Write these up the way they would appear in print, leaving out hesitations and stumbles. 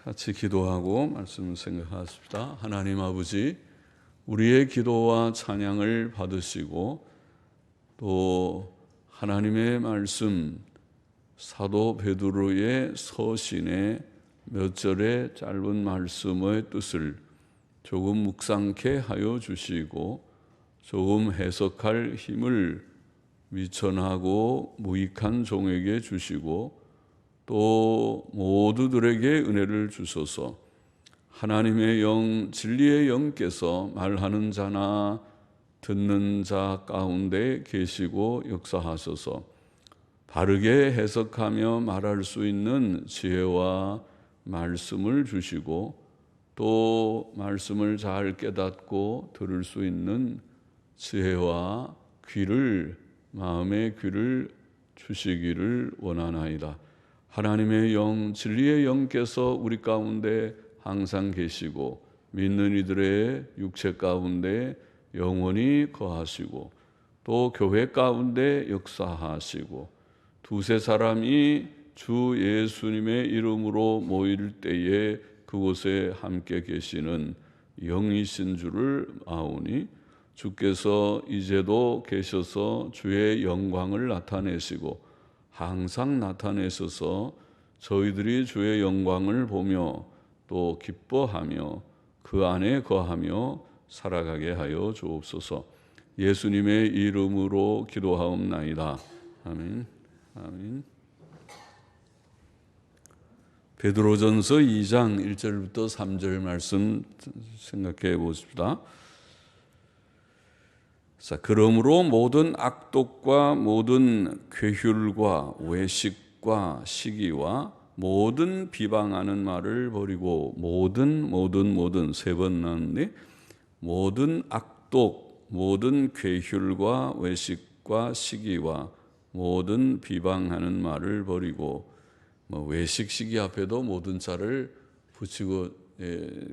같이 기도하고 말씀을 생각하십시다. 하나님 아버지, 우리의 기도와 찬양을 받으시고 또 하나님의 말씀 사도 베드로의 서신의 몇 절의 짧은 말씀의 뜻을 조금 묵상케 하여 주시고 조금 해석할 힘을 미천하고 무익한 종에게 주시고 또 모두들에게 은혜를 주소서. 하나님의 영, 진리의 영께서 말하는 자나 듣는 자 가운데 계시고 역사하소서. 바르게 해석하며 말할 수 있는 지혜와 말씀을 주시고 또 말씀을 잘 깨닫고 들을 수 있는 지혜와 귀를, 마음의 귀를 주시기를 원하나이다. 하나님의 영, 진리의 영께서 우리 가운데 항상 계시고 믿는 이들의 육체 가운데 영원히 거하시고 또 교회 가운데 역사하시고 두세 사람이 주 예수님의 이름으로 모일 때에 그곳에 함께 계시는 영이신 줄을 아오니 주께서 이제도 계셔서 주의 영광을 나타내시고 항상 나타내셔서 저희들이 주의 영광을 보며 또 기뻐하며 그 안에 거하며 살아가게 하여 주옵소서. 예수님의 이름으로 기도하옵나이다. 아멘. 아멘. 베드로전서 2장 1절부터 3절 말씀 생각해 보십시다. 자, 그러므로 모든 악독과 모든 괴휼과 외식과 시기와 모든 비방하는 말을 버리고 모든 세 번 나왔는데 모든 악독, 모든 괴휼과 외식과 시기와 모든 비방하는 말을 버리고 외식 시기 앞에도 모든 자를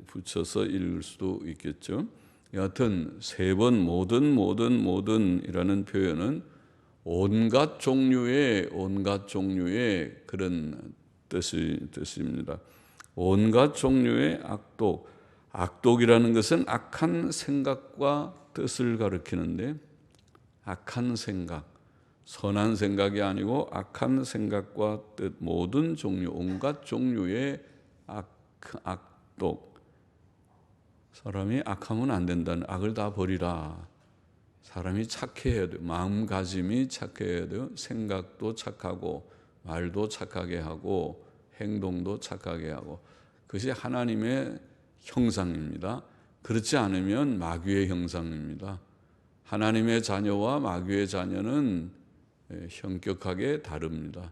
붙여서 읽을 수도 있겠죠. 여하튼 세 번 모든이라는 표현은 온갖 종류의 그런 뜻입니다. 온갖 종류의 악독이라는 것은 악한 생각과 뜻을 가리키는데 악한 생각, 선한 생각이 아니고 악한 생각과 뜻, 모든 종류, 온갖 종류의 악독. 사람이 악하면 안 된다는, 악을 다 버리라. 사람이 착해야 돼요. 마음가짐이 착해야 돼요. 생각도 착하고 말도 착하게 하고 행동도 착하게 하고 그것이 하나님의 형상입니다. 그렇지 않으면 마귀의 형상입니다. 하나님의 자녀와 마귀의 자녀는 현격하게 다릅니다.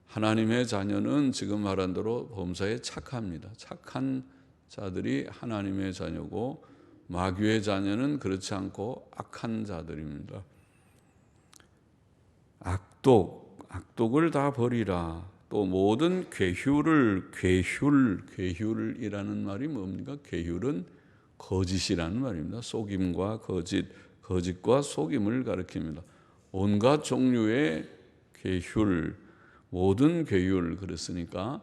하나님의 자녀는 지금 말한 대로 범사에 착합니다. 착한 자들이 하나님의 자녀고 마귀의 자녀는 그렇지 않고 악한 자들입니다. 악독을 다 버리라. 또 모든 괴휼이라는 말이 뭡니까? 괴휼은 거짓이라는 말입니다. 속임과 거짓과 속임을 가리킵니다. 온갖 종류의 괴휼, 모든 괴휼 그랬으니까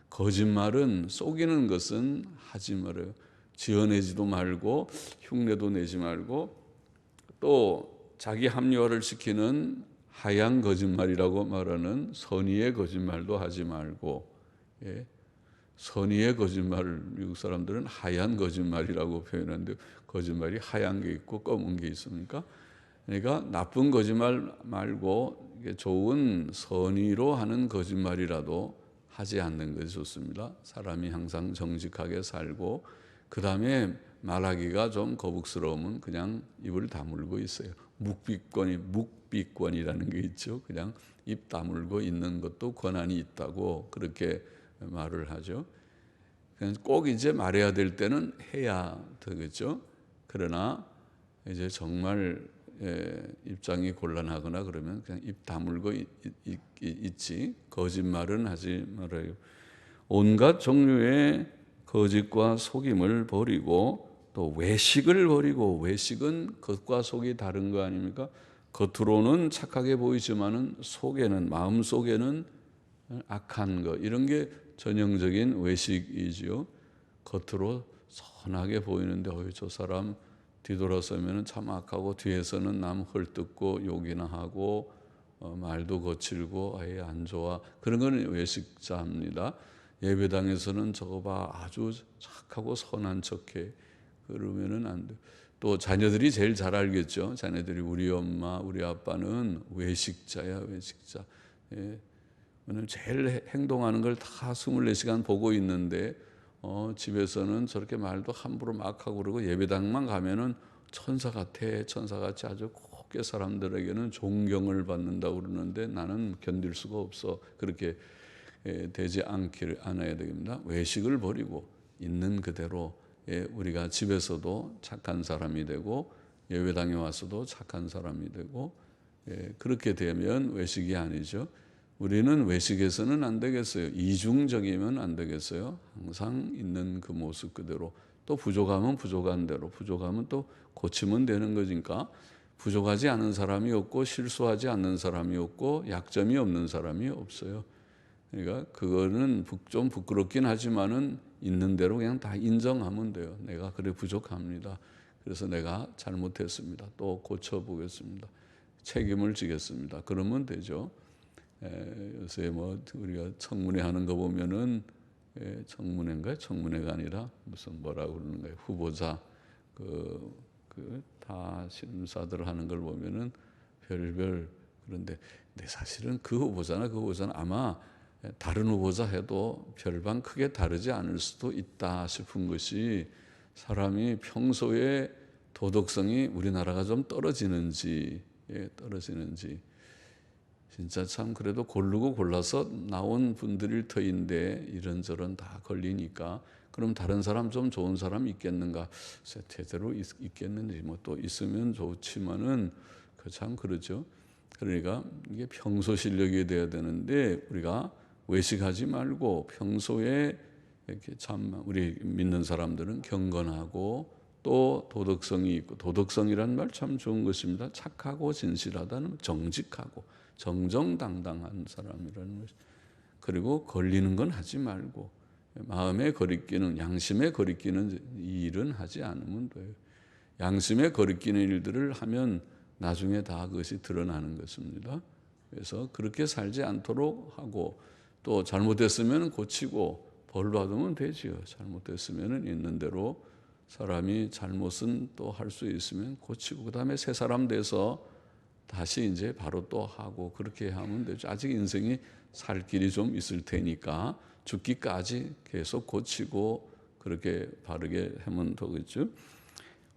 거짓말은 속이는 것은 하지 말아요. 지어내지도 말고 흉내도 내지 말고 또 자기 합리화를 시키는 하얀 거짓말이라고 말하는 선의의 거짓말도 하지 말고 선의의 거짓말을 미국 사람들은 하얀 거짓말이라고 표현하는데 거짓말이 하얀 게 있고 검은 게 있습니까? 그러니까 나쁜 거짓말 말고 좋은 선의로 하는 거짓말이라도 하지 않는 것이 좋습니다. 사람이 항상 정직하게 살고 그 다음에 말하기가 좀 거북스러우면 그냥 입을 다물고 있어요. 묵비권이라는 게 있죠. 그냥 입 다물고 있는 것도 권한이 있다고 그렇게 말을 하죠. 꼭 이제 말해야 될 때는 해야 되겠죠. 그러나 이제 정말 입장이 곤란하거나 그러면 그냥 입 다물고 있지 거짓말은 하지 말아요. 온갖 종류의 거짓과 속임을 버리고 또 외식을 버리고 외식은 겉과 속이 다른 거 아닙니까? 겉으로는 착하게 보이지만은 속에는 마음 속에는 악한 거 이런 게 전형적인 외식이지요. 겉으로 선하게 보이는데 저 사람 뒤돌아서면 참 악하고 뒤에서는 남 헐뜯고 욕이나 하고 말도 거칠고 아예 안 좋아. 그런 건 외식자입니다. 예배당에서는 저거 봐 아주 착하고 선한 척해. 그러면은 안 돼. 또 자녀들이 제일 잘 알겠죠. 자녀들이 우리 엄마, 우리 아빠는 외식자야, 외식자. 예. 오늘 제일 행동하는 걸 다 24시간 보고 있는데 집에서는 저렇게 말도 함부로 막 하고 그러고 예배당만 가면은 천사 같아, 천사같이 아주 곱게 사람들에게는 존경을 받는다고 그러는데 나는 견딜 수가 없어. 그렇게 되지 않아야 됩니다. 외식을 버리고 있는 그대로 우리가 집에서도 착한 사람이 되고 예배당에 와서도 착한 사람이 되고 그렇게 되면 외식이 아니죠. 우리는 외식해서는 안 되겠어요. 이중적이면 안 되겠어요. 항상 있는 그 모습 그대로. 또 부족하면 부족한 대로, 부족하면 또 고치면 되는 거니까 부족하지 않은 사람이 없고 실수하지 않는 사람이 없고 약점이 없는 사람이 없어요. 그러니까 그거는 좀 부끄럽긴 하지만은 있는 대로 그냥 다 인정하면 돼요. 내가 그래 부족합니다. 그래서 내가 잘못했습니다. 또 고쳐보겠습니다. 책임을 지겠습니다. 그러면 되죠. 요새 뭐 우리가 청문회 하는 거 보면은 청문회인가요? 청문회가 아니라 무슨 뭐라고 그러는 거예요? 후보자 다 심사들 하는 걸 보면은 별별 그런데 근데 사실은 그 후보자는 아마 다른 후보자 해도 별반 크게 다르지 않을 수도 있다 싶은 것이 사람이 평소에 도덕성이 우리나라가 좀 떨어지는지 진짜 참 그래도 고르고 골라서 나온 분들일 터인데 이런저런 다 걸리니까 그럼 다른 사람 좀 좋은 사람 있겠는가? 제대로 있겠는지 뭐 또 있으면 좋지만은 참 그렇죠. 그러니까 이게 평소 실력이 돼야 되는데 우리가 외식하지 말고 평소에 이렇게 참 우리 믿는 사람들은 경건하고 또 도덕성이 있고 도덕성이라는 말 참 좋은 것입니다. 착하고 진실하다는 정직하고 정정당당한 사람이라는 것. 그리고 걸리는 건 하지 말고 마음에 거리끼는 양심에 거리끼는 일은 하지 않으면 돼요. 양심에 거리끼는 일들을 하면 나중에 다 그것이 드러나는 것입니다. 그래서 그렇게 살지 않도록 하고 또 잘못됐으면 고치고 벌 받으면 되지요. 잘못됐으면 있는 대로 사람이 잘못은 또 할 수 있으면 고치고 그다음에 새 사람 돼서 다시 이제 바로 또 하고 그렇게 하면 되죠. 아직 인생이 살 길이 좀 있을 테니까 죽기까지 계속 고치고 그렇게 바르게 하면 되겠죠.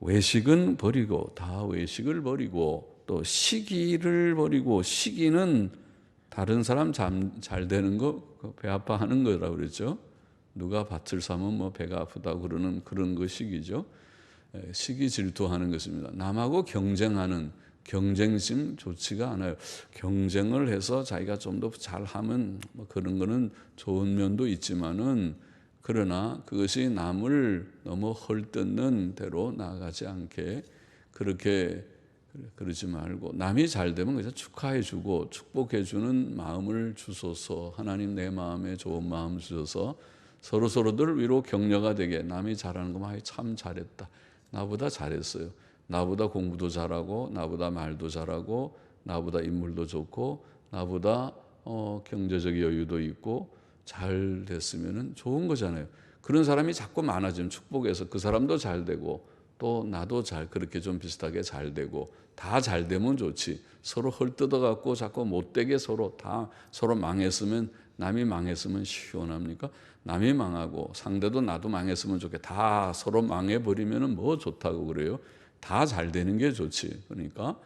외식은 버리고 다 외식을 버리고 또 시기를 버리고 시기는 다른 사람 잘 되는 거 배 아파하는 거라고 그랬죠. 누가 밭을 사면 뭐 배가 아프다고 그러는 그런 거 시기죠. 시기 질투하는 것입니다. 남하고 경쟁하는 경쟁심 좋지가 않아요. 경쟁을 해서 자기가 좀 더 잘하면 뭐 그런 거는 좋은 면도 있지만은 그러나 그것이 남을 너무 헐뜯는 대로 나아가지 않게 그렇게 그러지 말고 남이 잘 되면 그래서 축하해 주고 축복해 주는 마음을 주소서. 하나님 내 마음에 좋은 마음 주셔서 서로서로들 위로 격려가 되게 남이 잘하는 거만 참 잘했다. 나보다 잘했어요. 나보다 공부도 잘하고 나보다 말도 잘하고 나보다 인물도 좋고 나보다 경제적 여유도 있고 잘 됐으면 좋은 거잖아요. 그런 사람이 자꾸 많아지면 축복해서 그 사람도 잘 되고 또 나도 잘 그렇게 좀 비슷하게 잘 되고 다 잘 되면 좋지. 서로 헐뜯어 갖고 자꾸 못되게 서로 망했으면 남이 망했으면 시원합니까? 남이 망하고 상대도 나도 망했으면 좋게 다 서로 망해버리면 뭐 좋다고 그래요. 다 잘 되는 게 좋지. 그러니까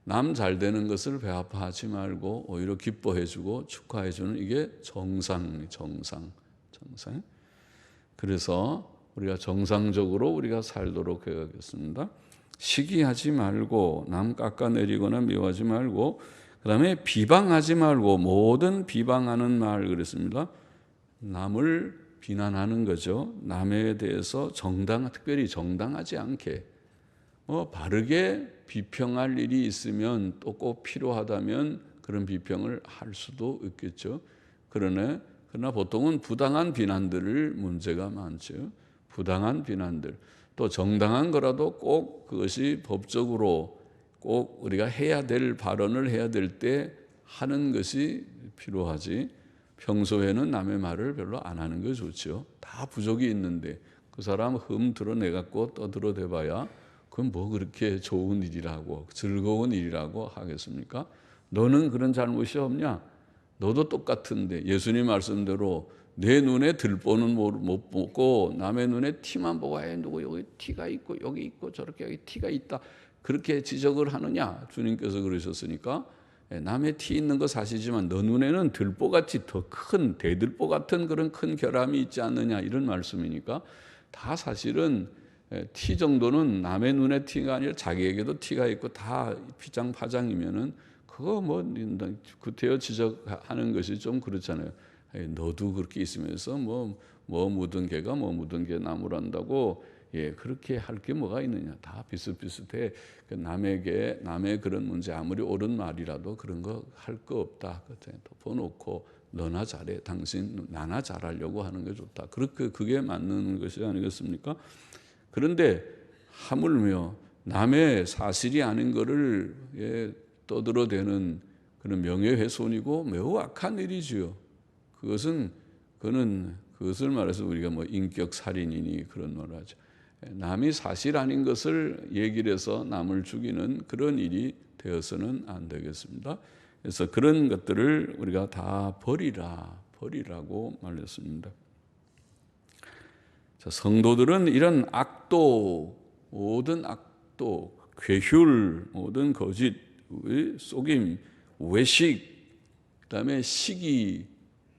남 잘 되는 것을 배 아파하지 말고 오히려 기뻐해주고 축하해주는 이게 정상. 그래서 우리가 정상적으로 우리가 살도록 해야겠습니다. 시기하지 말고 남 깎아내리거나 미워하지 말고 그다음에 비방하지 말고 모든 비방하는 말 그랬습니다. 남을 비난하는 거죠. 남에 대해서 특별히 정당하지 않게 바르게 비평할 일이 있으면 또 꼭 필요하다면 그런 비평을 할 수도 있겠죠. 그러나 그러나 보통은 부당한 비난들을 문제가 많죠. 부당한 비난들. 또 정당한 거라도 꼭 그것이 법적으로 꼭 우리가 해야 될 발언을 해야 될 때 하는 것이 필요하지. 평소에는 남의 말을 별로 안 하는 게 좋죠. 다 부족이 있는데 그 사람 드러내갖고 떠들어대봐야 그건 뭐 그렇게 좋은 일이라고 즐거운 일이라고 하겠습니까? 너는 그런 잘못이 없냐? 너도 똑같은데 예수님 말씀대로 내 눈에 들보는 못 보고 남의 눈에 티만 보고 누구 여기 티가 있고 여기 있고 저렇게 여기 티가 있다 그렇게 지적을 하느냐? 주님께서 그러셨으니까 남의 티 있는 거 사실이지만 너 눈에는 들보같이 더 큰 대들보 같은 그런 큰 결함이 있지 않느냐 이런 말씀이니까 다 사실은 티 정도는 남의 눈에 티가 아니라 자기에게도 티가 있고 다 피장파장이면은 그거 뭐 구태여 지적하는 것이 좀 그렇잖아요. 너도 그렇게 있으면서 뭐 묻은 개가 뭐 묻은 개 나무란다고 그렇게 할 게 뭐가 있느냐. 다 비슷비슷해. 남의 그런 문제 아무리 옳은 말이라도 그런 거 할 거 없다. 덮어놓고 너나 잘해. 당신 나나 잘하려고 하는 게 좋다. 그게 맞는 것이 아니겠습니까? 그런데 하물며 남의 사실이 아닌 거를 떠들어대는 그런 명예훼손이고 매우 악한 일이지요. 그것을 말해서 우리가 뭐 인격 살인이니 그런 말을 하죠. 남이 사실 아닌 것을 얘기를 해서 남을 죽이는 그런 일이 되어서는 안 되겠습니다. 그래서 그런 것들을 우리가 다 버리라고 말했습니다. 자, 성도들은 이런 악도, 모든 악도, 괴휼, 모든 거짓, 속임, 외식, 그다음에 시기,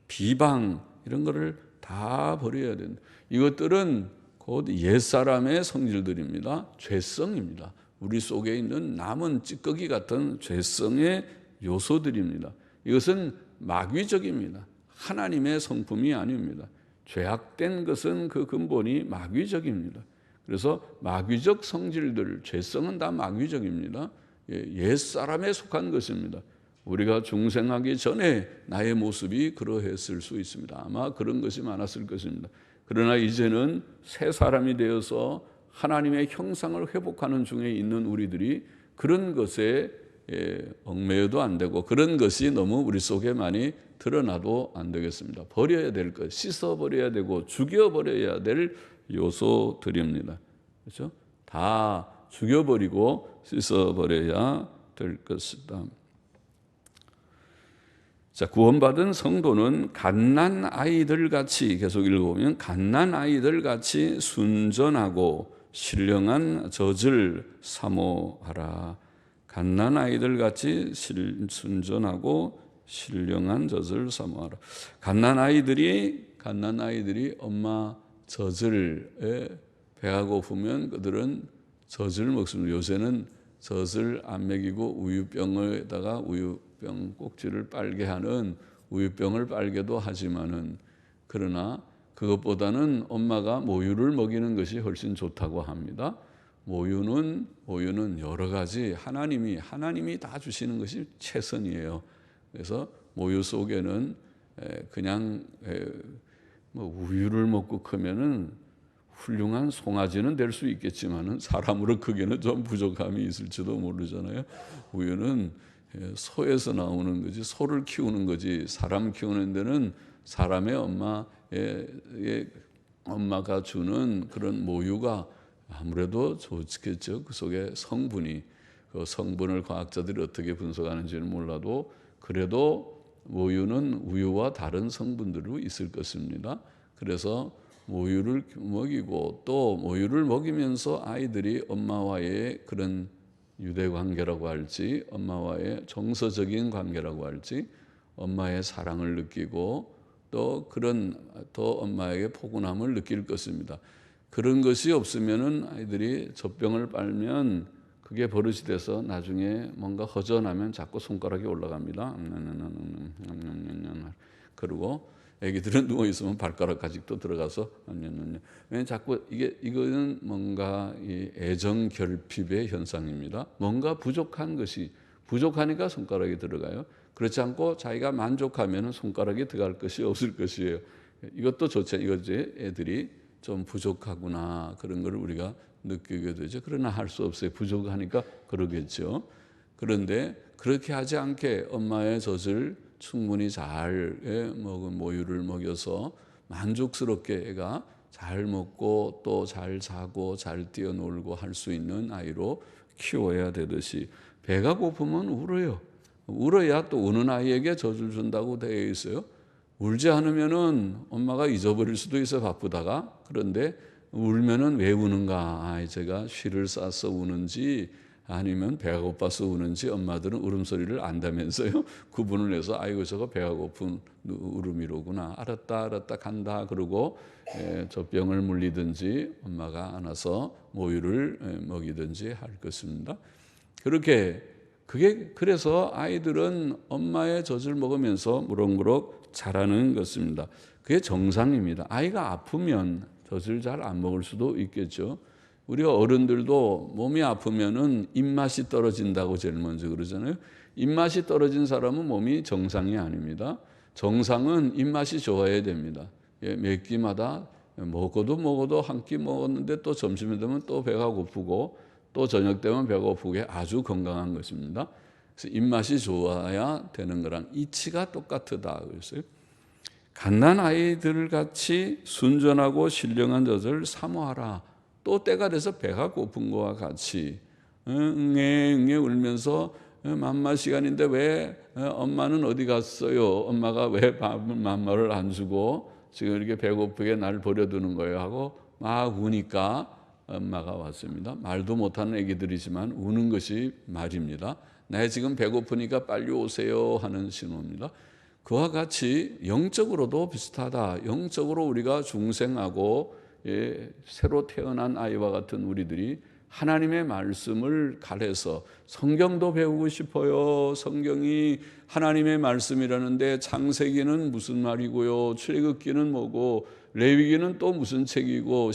비방 이런 거를 다 버려야 된다. 이것들은 곧 옛사람의 성질들입니다. 죄성입니다. 우리 속에 있는 남은 찌꺼기 같은 죄성의 요소들입니다. 이것은 마귀적입니다. 하나님의 성품이 아닙니다. 죄악된 것은 그 근본이 마귀적입니다. 그래서 마귀적 성질들, 죄성은 다 마귀적입니다. 옛사람에 속한 것입니다. 우리가 중생하기 전에 나의 모습이 그러했을 수 있습니다. 아마 그런 것이 많았을 것입니다. 그러나 이제는 새 사람이 되어서 하나님의 형상을 회복하는 중에 있는 우리들이 그런 것에 얽매여도 안 되고 그런 것이 너무 우리 속에 많이 드러나도 안 되겠습니다. 버려야 될 것, 씻어버려야 되고 죽여버려야 될 요소들입니다. 그렇죠? 다 죽여버리고 씻어버려야 될 것이다. 자, 구원받은 성도는 갓난 아이들 같이 계속 읽어보면 갓난 아이들 같이 순전하고 신령한 젖을 사모하라. 갓난 아이들 같이 순전하고 신령한 젖을 사모하라. 갓난 아이들이 엄마 젖을 배가 고프면 그들은 젖을 먹습니다. 요새는 젖을 안 먹이고 우유병에다가 우유병 꼭지를 빨게 하는 우유병을 빨게도 하지만은 그러나 그것보다는 엄마가 모유를 먹이는 것이 훨씬 좋다고 합니다. 모유는 여러 가지 하나님이 다 주시는 것이 최선이에요. 그래서 모유 속에는 그냥 뭐 우유를 먹고 크면은 훌륭한 송아지는 될 수 있겠지만은 사람으로 크기는 좀 부족함이 있을지도 모르잖아요. 우유는 소에서 나오는 거지, 소를 키우는 거지. 사람 키우는 데는 사람의 엄마가 주는 그런 모유가 아무래도 좋겠죠. 그 속에 그 성분을 과학자들이 어떻게 분석하는지는 몰라도 그래도 모유는 우유와 다른 성분들로 있을 것입니다. 그래서 모유를 먹이고 또 모유를 먹이면서 아이들이 엄마와의 그런 유대 관계라고 할지 엄마와의 정서적인 관계라고 할지 엄마의 사랑을 느끼고 또 엄마에게 포근함을 느낄 것입니다. 그런 것이 없으면은 아이들이 젖병을 빨면 그게 버릇이 돼서 나중에 뭔가 허전하면 자꾸 손가락이 올라갑니다. 그리고 애기들은 누워 있으면 발가락까지 또 들어가서 왜냐면 자꾸 이거는 뭔가 이 애정 결핍의 현상입니다. 뭔가 부족하니까 손가락이 들어가요. 그렇지 않고 자기가 만족하면 손가락에 들어갈 것이 없을 것이에요. 이것도 좋죠. 이거지 애들이 좀 부족하구나 그런 걸 우리가 느끼게 되죠. 그러나 할 수 없어요. 부족하니까 그러겠죠. 그런데 그렇게 하지 않게 엄마의 젖을 충분히 잘 먹은 모유를 먹여서 만족스럽게 애가 잘 먹고 또 잘 자고 잘 뛰어놀고 할 수 있는 아이로 키워야 되듯이 배가 고프면 울어요. 울어야 또 우는 아이에게 젖을 준다고 되어 있어요. 울지 않으면은 엄마가 잊어버릴 수도 있어 바쁘다가. 그런데 울면은 왜 우는가? 제가 쉬를 싸서 우는지 아니면 배가 고파서 우는지 엄마들은 울음소리를 안다면서요. 구분을 해서 아이고 저거 배가 고픈 울음이로구나. 알았다 간다 그러고 젖병을 물리든지 엄마가 안아서 모유를 먹이든지 할 것입니다. 그래서 아이들은 엄마의 젖을 먹으면서 무럭무럭 자라는 것입니다. 그게 정상입니다. 아이가 아프면 젖을 잘 안 먹을 수도 있겠죠. 우리가 어른들도 몸이 아프면은 입맛이 떨어진다고 제일 먼저 그러잖아요. 입맛이 떨어진 사람은 몸이 정상이 아닙니다. 정상은 입맛이 좋아야 됩니다. 몇 끼마다 먹어도 한 끼 먹었는데 또 점심이 되면 또 배가 고프고 또 저녁 되면 배가 고프게 아주 건강한 것입니다. 그래서 입맛이 좋아야 되는 거랑 이치가 똑같다 그랬어요. 갓난 아이들 같이 순전하고 신령한 젖을 사모하라. 또 때가 돼서 배가 고픈 거와 같이 응애 울면서 맘마 시간인데 왜 엄마는 어디 갔어요? 엄마가 왜 밥을 맘마를 안 주고 지금 이렇게 배고프게 날 버려두는 거예요? 하고 막 우니까 엄마가 왔습니다. 말도 못하는 애기들이지만 우는 것이 말입니다. 나 지금 배고프니까 빨리 오세요 하는 신호입니다. 그와 같이 영적으로도 비슷하다. 영적으로 우리가 중생하고 새로 태어난 아이와 같은 우리들이 하나님의 말씀을 가려서 성경도 배우고 싶어요. 성경이 하나님의 말씀이라는데 창세기는 무슨 말이고요. 출애굽기는 뭐고 레위기는 또 무슨 책이고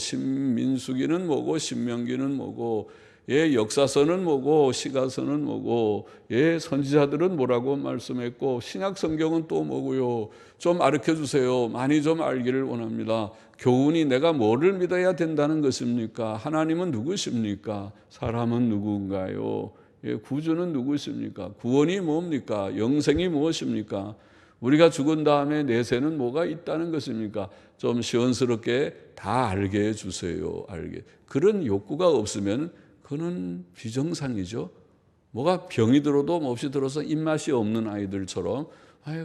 민수기는 뭐고 신명기는 뭐고 역사서는 뭐고 시가서는 뭐고 선지자들은 뭐라고 말씀했고 신약 성경은 또 뭐고요. 좀 가르쳐 주세요. 많이 좀 알기를 원합니다. 교훈이 내가 뭐를 믿어야 된다는 것입니까? 하나님은 누구십니까? 사람은 누군가요? 구주는 누구십니까? 구원이 뭡니까? 영생이 무엇입니까? 우리가 죽은 다음에 내세는 뭐가 있다는 것입니까? 좀 시원스럽게 다 알게 해주세요. 그런 욕구가 없으면 그는 비정상이죠. 뭐가 병이 들어도 몹시 들어서 입맛이 없는 아이들처럼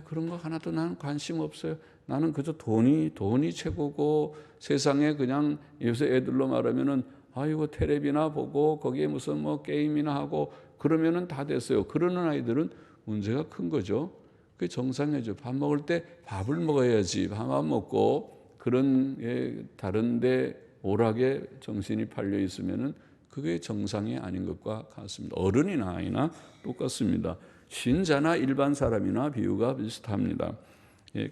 그런 거 하나도 나는 관심 없어요. 나는 그저 돈이 최고고 세상에 그냥 요새 애들로 말하면은 이거 텔레비나 보고 거기에 무슨 뭐 게임이나 하고 그러면은 다 됐어요. 그러는 아이들은 문제가 큰 거죠. 그게 정상이죠. 밥 먹을 때 밥을 먹어야지. 밥 안 먹고 그런 다른데 오락에 정신이 팔려 있으면은 그게 정상이 아닌 것과 같습니다. 어른이나 아이나 똑같습니다. 신자나 일반 사람이나 비유가 비슷합니다.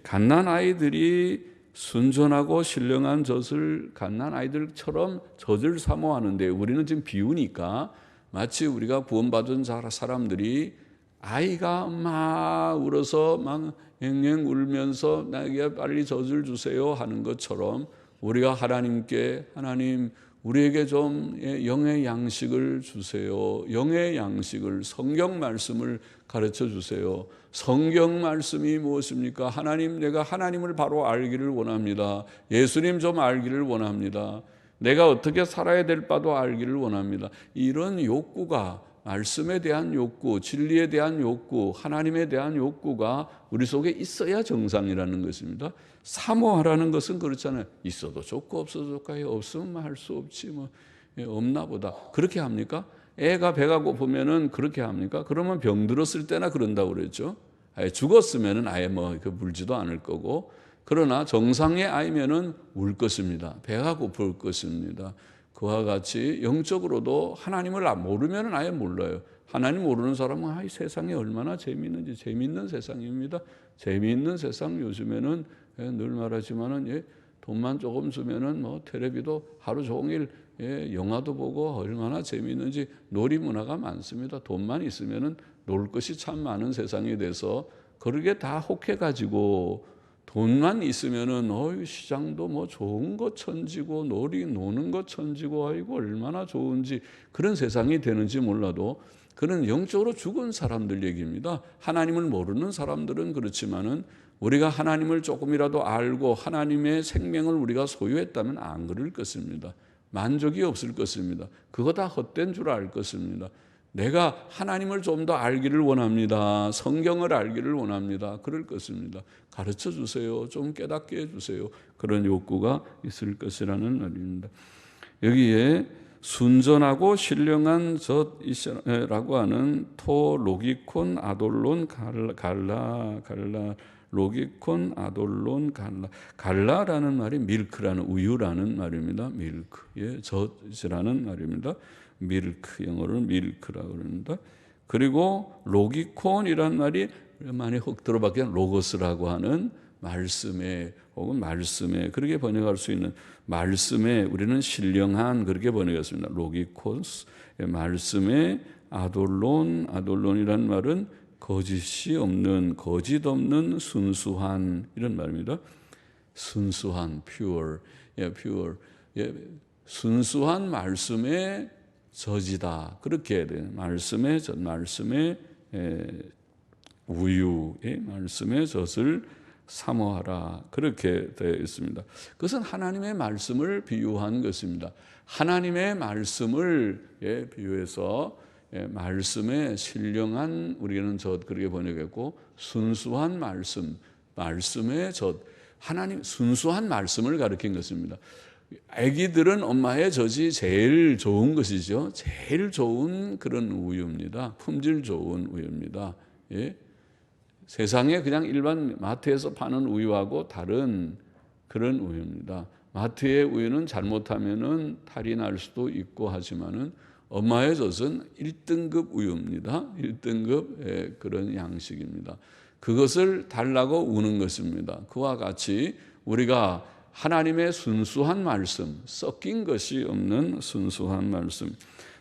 갓난 아이들이 순전하고 신령한 젖을 갓난 아이들처럼 젖을 사모하는데 우리는 지금 비유니까 마치 우리가 구원받은 사람들이 아이가 막 울어서 막 앵앵 울면서 나에게 빨리 젖을 주세요 하는 것처럼 우리가 하나님께 하나님 우리에게 좀 영의 양식을 주세요. 영의 양식을 성경 말씀을 가르쳐 주세요. 성경 말씀이 무엇입니까? 하나님 내가 하나님을 바로 알기를 원합니다. 예수님 좀 알기를 원합니다. 내가 어떻게 살아야 될 바도 알기를 원합니다. 이런 욕구가 말씀에 대한 욕구, 진리에 대한 욕구, 하나님에 대한 욕구가 우리 속에 있어야 정상이라는 것입니다. 사모하라는 것은 그렇잖아요. 있어도 좋고 없어도 좋고 없으면 할 수 없지 뭐 없나 보다. 그렇게 합니까? 애가 배가 고프면은 그렇게 합니까? 그러면 병 들었을 때나 그런다고 그랬죠. 아예 죽었으면은 아예 물지도 않을 거고 그러나 정상의 아이면은 울 것입니다. 배가 고플 것입니다. 그와 같이 영적으로도 하나님을 모르면 아예 몰라요. 하나님 모르는 사람은 이 세상이 얼마나 재미있는지 재미있는 세상입니다. 재미있는 세상 요즘에는 늘 말하지만은 돈만 조금 주면은 텔레비도 하루 종일 영화도 보고 얼마나 재미있는지 놀이 문화가 많습니다. 돈만 있으면은 놀 것이 참 많은 세상이 돼서 그러게 다 혹해가지고 돈만 있으면은 시장도 뭐 좋은 거 천지고 노는 거 천지고 아이고 얼마나 좋은지 그런 세상이 되는지 몰라도 그런 영적으로 죽은 사람들 얘기입니다. 하나님을 모르는 사람들은 그렇지만은 우리가 하나님을 조금이라도 알고 하나님의 생명을 우리가 소유했다면 안 그럴 것입니다. 만족이 없을 것입니다. 그거 다 헛된 줄 알 것입니다. 내가 하나님을 좀 더 알기를 원합니다. 성경을 알기를 원합니다. 그럴 것입니다. 가르쳐 주세요. 좀 깨닫게 해주세요. 그런 욕구가 있을 것이라는 말입니다. 여기에 순전하고 신령한 젖이라고 하는 토, 로기콘, 아돌론, 갈라, 로기콘, 아돌론, 갈라라는 말이 밀크라는 우유라는 말입니다. 밀크의 젖이라는 말입니다. 밀크, 영어로는 밀크라고 그럽니다. 그리고 로기콘이란 말이 많이 흙 들어봤기에 로고스라고 하는 말씀에 혹은 말씀에 그렇게 번역할 수 있는 말씀에 우리는 신령한 그렇게 번역했습니다. 로기코스 말씀에 아돌론이란 말은 거짓이 없는 거짓 없는 순수한 이런 말입니다. 순수한 pure, 순수한 말씀의 젖이다. 그렇게 해야 돼요. 말씀의 우유의 말씀의 젖을 사모하라. 그렇게 되어 있습니다. 그것은 하나님의 말씀을 비유한 것입니다. 하나님의 말씀을 비유해서 말씀의 신령한 우리는 젖 그렇게 번역했고 순수한 말씀의 젖 하나님 순수한 말씀을 가리킨 것입니다. 아기들은 엄마의 젖이 제일 좋은 것이죠. 제일 좋은 그런 우유입니다. 품질 좋은 우유입니다. 세상에 그냥 일반 마트에서 파는 우유하고 다른 그런 우유입니다. 마트의 우유는 잘못하면은 탈이 날 수도 있고 하지만은 엄마의 젖은 1등급 우유입니다. 1등급 그런 양식입니다. 그것을 달라고 우는 것입니다. 그와 같이 우리가 하나님의 순수한 말씀, 섞인 것이 없는 순수한 말씀.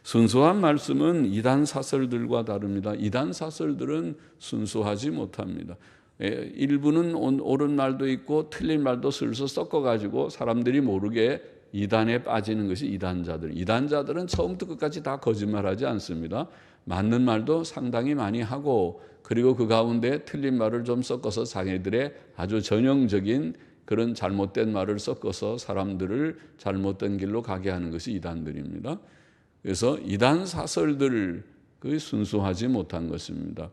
순수한 말씀은 이단 사설들과 다릅니다. 이단 사설들은 순수하지 못합니다. 일부는 옳은 말도 있고 틀린 말도 슬슬 섞어가지고 사람들이 모르게 이단에 빠지는 것이 이단자들. 이단자들은 처음부터 끝까지 다 거짓말하지 않습니다. 맞는 말도 상당히 많이 하고 그리고 그 가운데 틀린 말을 좀 섞어서 자기들의 아주 전형적인 그런 잘못된 말을 섞어서 사람들을 잘못된 길로 가게 하는 것이 이단들입니다. 그래서 이단 사설들 그 순수하지 못한 것입니다.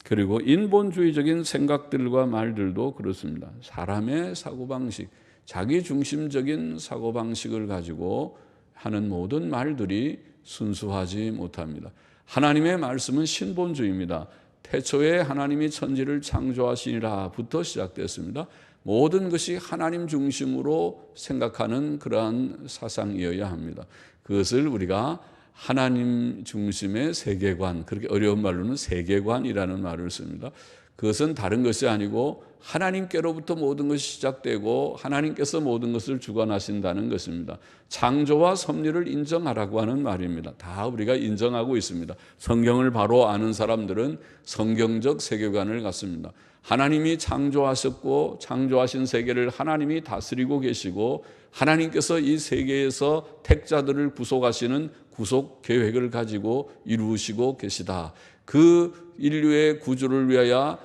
그리고 인본주의적인 생각들과 말들도 그렇습니다. 사람의 사고방식, 자기중심적인 사고방식을 가지고 하는 모든 말들이 순수하지 못합니다. 하나님의 말씀은 신본주의입니다. 태초에 하나님이 천지를 창조하시니라부터 시작됐습니다. 모든 것이 하나님 중심으로 생각하는 그러한 사상이어야 합니다. 그것을 우리가 하나님 중심의 세계관, 그렇게 어려운 말로는 세계관이라는 말을 씁니다. 그것은 다른 것이 아니고 하나님께로부터 모든 것이 시작되고 하나님께서 모든 것을 주관하신다는 것입니다. 창조와 섭리를 인정하라고 하는 말입니다. 다 우리가 인정하고 있습니다. 성경을 바로 아는 사람들은 성경적 세계관을 갖습니다. 하나님이 창조하셨고 창조하신 세계를 하나님이 다스리고 계시고 하나님께서 이 세계에서 택자들을 구속하시는 구속 계획을 가지고 이루시고 계시다. 그 인류의 구주를 위하여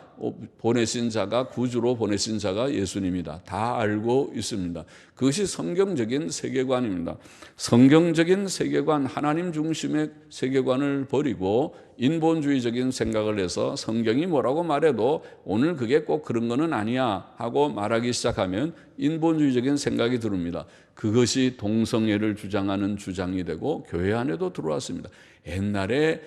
보내신 자가 구주로 보내신 자가 예수님이다. 다 알고 있습니다. 그것이 성경적인 세계관입니다. 성경적인 세계관, 하나님 중심의 세계관을 버리고 인본주의적인 생각을 해서 성경이 뭐라고 말해도 오늘 그게 꼭 그런 거는 아니야 하고 말하기 시작하면 인본주의적인 생각이 들어옵니다. 그것이 동성애를 주장하는 주장이 되고 교회 안에도 들어왔습니다. 옛날에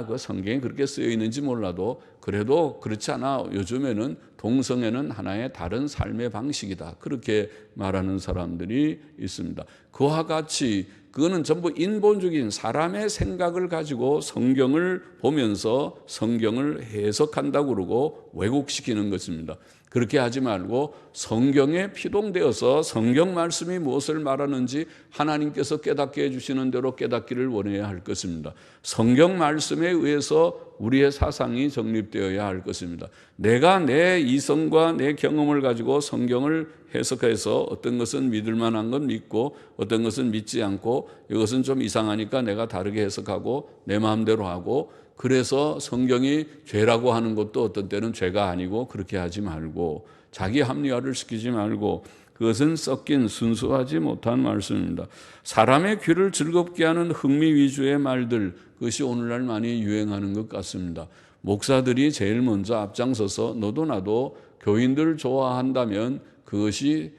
그 성경에 그렇게 쓰여 있는지 몰라도 그래도 그렇지 않아. 요즘에는 동성애는 하나의 다른 삶의 방식이다. 그렇게 말하는 사람들이 있습니다. 그와 같이 그거는 전부 인본주의인 사람의 생각을 가지고 성경을 보면서 성경을 해석한다고 그러고 왜곡시키는 것입니다. 그렇게 하지 말고 성경에 피동되어서 성경 말씀이 무엇을 말하는지 하나님께서 깨닫게 해주시는 대로 깨닫기를 원해야 할 것입니다. 성경 말씀에 의해서 우리의 사상이 정립되어야 할 것입니다. 내가 내 이성과 내 경험을 가지고 성경을 해석해서 어떤 것은 믿을 만한 건 믿고 어떤 것은 믿지 않고 이것은 좀 이상하니까 내가 다르게 해석하고 내 마음대로 하고, 그래서 성경이 죄라고 하는 것도 어떤 때는 죄가 아니고 그렇게 하지 말고 자기 합리화를 시키지 말고, 그것은 섞인 순수하지 못한 말씀입니다. 사람의 귀를 즐겁게 하는 흥미 위주의 말들, 그것이 오늘날 많이 유행하는 것 같습니다. 목사들이 제일 먼저 앞장서서 너도 나도 교인들 좋아한다면 그것을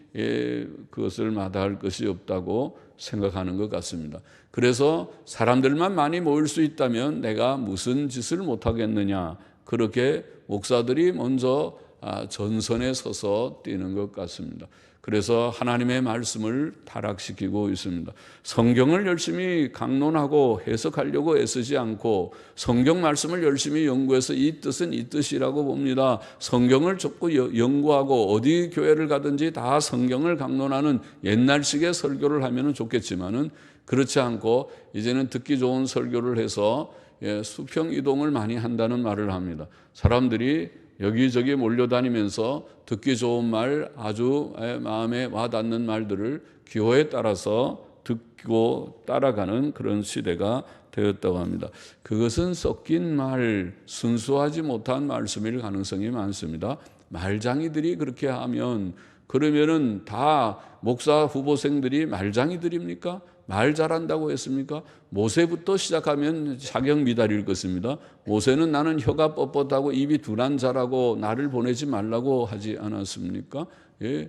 마다할 것이 없다고 생각하는 것 같습니다. 그래서 사람들만 많이 모일 수 있다면 내가 무슨 짓을 못하겠느냐, 그렇게 목사들이 먼저 전선에 서서 뛰는 것 같습니다. 그래서 하나님의 말씀을 타락시키고 있습니다. 성경을 열심히 강론하고 해석하려고 애쓰지 않고 성경 말씀을 열심히 연구해서 이 뜻은 이 뜻이라고 봅니다. 성경을 자꾸 연구하고 어디 교회를 가든지 다 성경을 강론하는 옛날식의 설교를 하면 좋겠지만은 그렇지 않고 이제는 듣기 좋은 설교를 해서 수평 이동을 많이 한다는 말을 합니다. 사람들이 여기저기 몰려다니면서 듣기 좋은 말, 아주 마음에 와닿는 말들을 기호에 따라서 듣고 따라가는 그런 시대가 되었다고 합니다. 그것은 섞인 말, 순수하지 못한 말씀일 가능성이 많습니다. 말장이들이 그렇게 하면 그러면은 다 목사 후보생들이 말장이들입니까? 말 잘한다고 했습니까? 모세부터 시작하면 자격 미달일 것입니다. 모세는 나는 혀가 뻣뻣하고 입이 두란자라고 나를 보내지 말라고 하지 않았습니까? 예,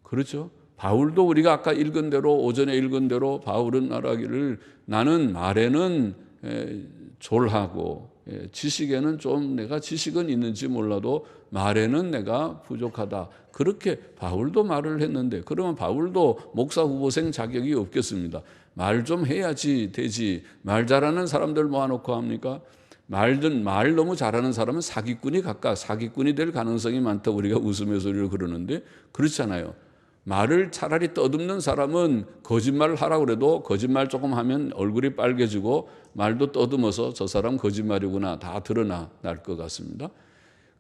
그렇죠. 바울도 우리가 아까 읽은 대로, 오전에 읽은 대로 바울은 말하기를 나는 말에는 졸하고 지식에는 좀 내가 지식은 있는지 몰라도 말에는 내가 부족하다. 그렇게 바울도 말을 했는데, 그러면 바울도 목사 후보생 자격이 없겠습니다. 말 좀 해야지 되지. 말 잘하는 사람들 모아놓고 합니까? 말 너무 잘하는 사람은 사기꾼이 될 가능성이 많다. 우리가 웃음의 소리를 그러는데 그렇잖아요. 말을 차라리 떠듬는 사람은 거짓말을 하라고 그래도 거짓말 조금 하면 얼굴이 빨개지고 말도 떠듬어서 저 사람 거짓말이구나 다 드러날 것 같습니다.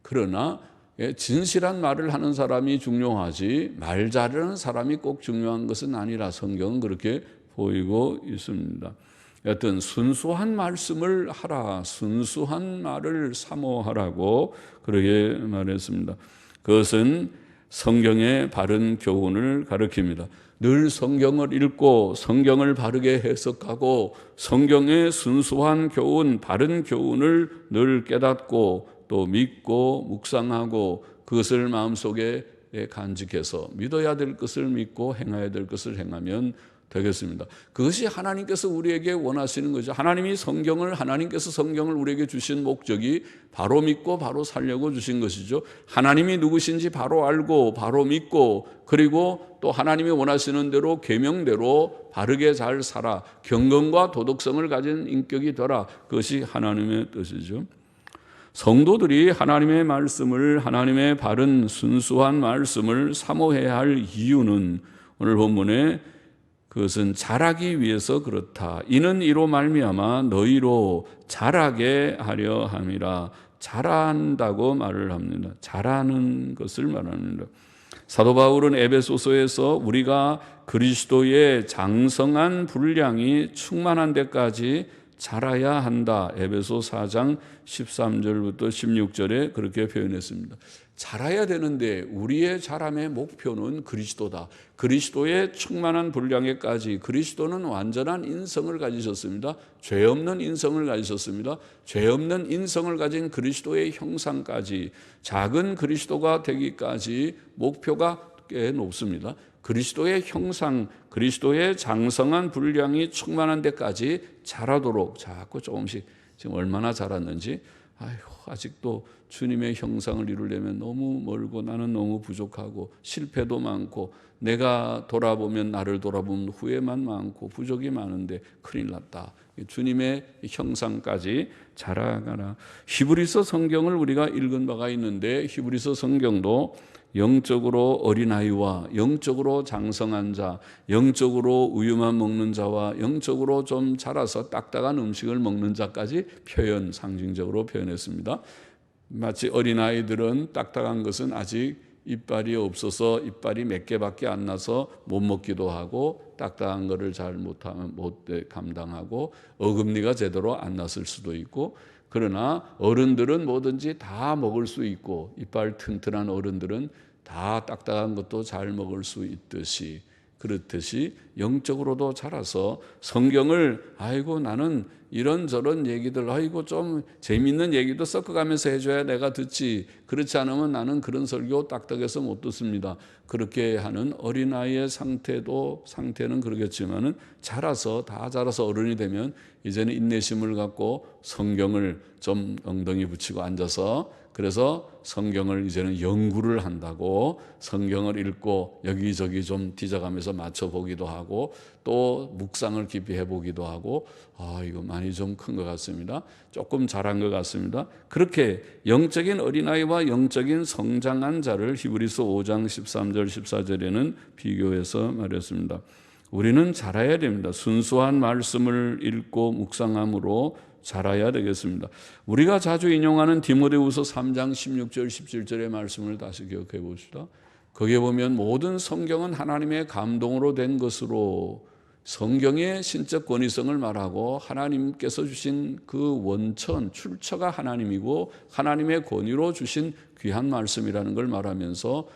그러나 진실한 말을 하는 사람이 중요하지 말 잘하는 사람이 꼭 중요한 것은 아니라 성경은 그렇게 보이고 있습니다. 여튼 순수한 말씀을 하라, 순수한 말을 사모하라고 그렇게 말했습니다. 그것은 성경의 바른 교훈을 가르칩니다. 늘 성경을 읽고 성경을 바르게 해석하고 성경의 순수한 교훈, 바른 교훈을 늘 깨닫고 또 믿고 묵상하고 그것을 마음속에 간직해서 믿어야 될 것을 믿고 행해야 될 것을 행하면 되겠습니다. 그것이 하나님께서 우리에게 원하시는 거죠. 하나님께서 성경을 우리에게 주신 목적이 바로 믿고 바로 살려고 주신 것이죠. 하나님이 누구신지 바로 알고 바로 믿고 그리고 또 하나님이 원하시는 대로 계명대로 바르게 잘 살아 경건과 도덕성을 가진 인격이 되라. 그것이 하나님의 뜻이죠. 성도들이 하나님의 말씀을, 하나님의 바른 순수한 말씀을 사모해야 할 이유는 오늘 본문에 그것은 자라기 위해서 그렇다. 이는 이로 말미암아 너희로 자라게 하려 함이라. 자란다고 말을 합니다. 자라는 것을 말합니다. 사도 바울은 에베소서에서 우리가 그리스도의 장성한 분량이 충만한 데까지 자라야 한다. 에베소 4장 13절부터 16절에 그렇게 표현했습니다. 자라야 되는데 우리의 자람의 목표는 그리스도다. 그리스도의 충만한 분량에까지. 그리스도는 완전한 인성을 가지셨습니다. 죄 없는 인성을 가지셨습니다. 죄 없는 인성을 가진 그리스도의 형상까지, 작은 그리스도가 되기까지 목표가 꽤 높습니다. 그리스도의 형상, 그리스도의 장성한 분량이 충만한 데까지 자라도록 자꾸 조금씩, 지금 얼마나 자랐는지 아직도 주님의 형상을 이루려면 너무 멀고 나는 너무 부족하고 실패도 많고 내가 돌아보면 나를 돌아보면 후회만 많고 부족이 많은데 큰일 났다. 주님의 형상까지 자라가라. 히브리서 성경을 우리가 읽은 바가 있는데 히브리서 성경도 영적으로 어린아이와 영적으로 장성한 자, 영적으로 우유만 먹는 자와 영적으로 좀 자라서 딱딱한 음식을 먹는 자까지 상징적으로 표현했습니다. 마치 어린아이들은 딱딱한 것은 아직 이빨이 없어서 이빨이 몇 개밖에 안 나서 못 먹기도 하고 딱딱한 거를 잘 못 감당하고 어금니가 제대로 안 났을 수도 있고, 그러나 어른들은 뭐든지 다 먹을 수 있고 이빨 튼튼한 어른들은 다 딱딱한 것도 잘 먹을 수 있듯이, 그렇듯이 영적으로도 자라서 성경을 나는 이런저런 얘기들 좀 재미있는 얘기도 섞어가면서 해줘야 내가 듣지, 그렇지 않으면 나는 그런 설교 딱딱해서 못 듣습니다. 그렇게 하는 어린아이의 상태는 그러겠지만은 다 자라서 어른이 되면 이제는 인내심을 갖고 성경을 좀 엉덩이 붙이고 앉아서, 그래서 성경을 이제는 연구를 한다고 성경을 읽고 여기저기 좀 뒤져가면서 맞춰보기도 하고 또 묵상을 깊이 해보기도 하고, 이거 많이 좀 큰 것 같습니다. 조금 자란 것 같습니다. 그렇게 영적인 어린아이와 영적인 성장한 자를 히브리서 5장 13절 14절에는 비교해서 말했습니다. 우리는 자라야 됩니다. 순수한 말씀을 읽고 묵상함으로 자라야 되겠습니다. 우리가 자주 인용하는 디모데후서 3장 16절 17절의 말씀을 다시 기억해 봅시다. 거기에 보면 모든 성경은 하나님의 감동으로 된 것으로 성경의 신적 권위성을 말하고 하나님께서 주신 그 원천, 출처가 하나님이고 하나님의 권위로 주신 귀한 말씀이라는 걸 말하면서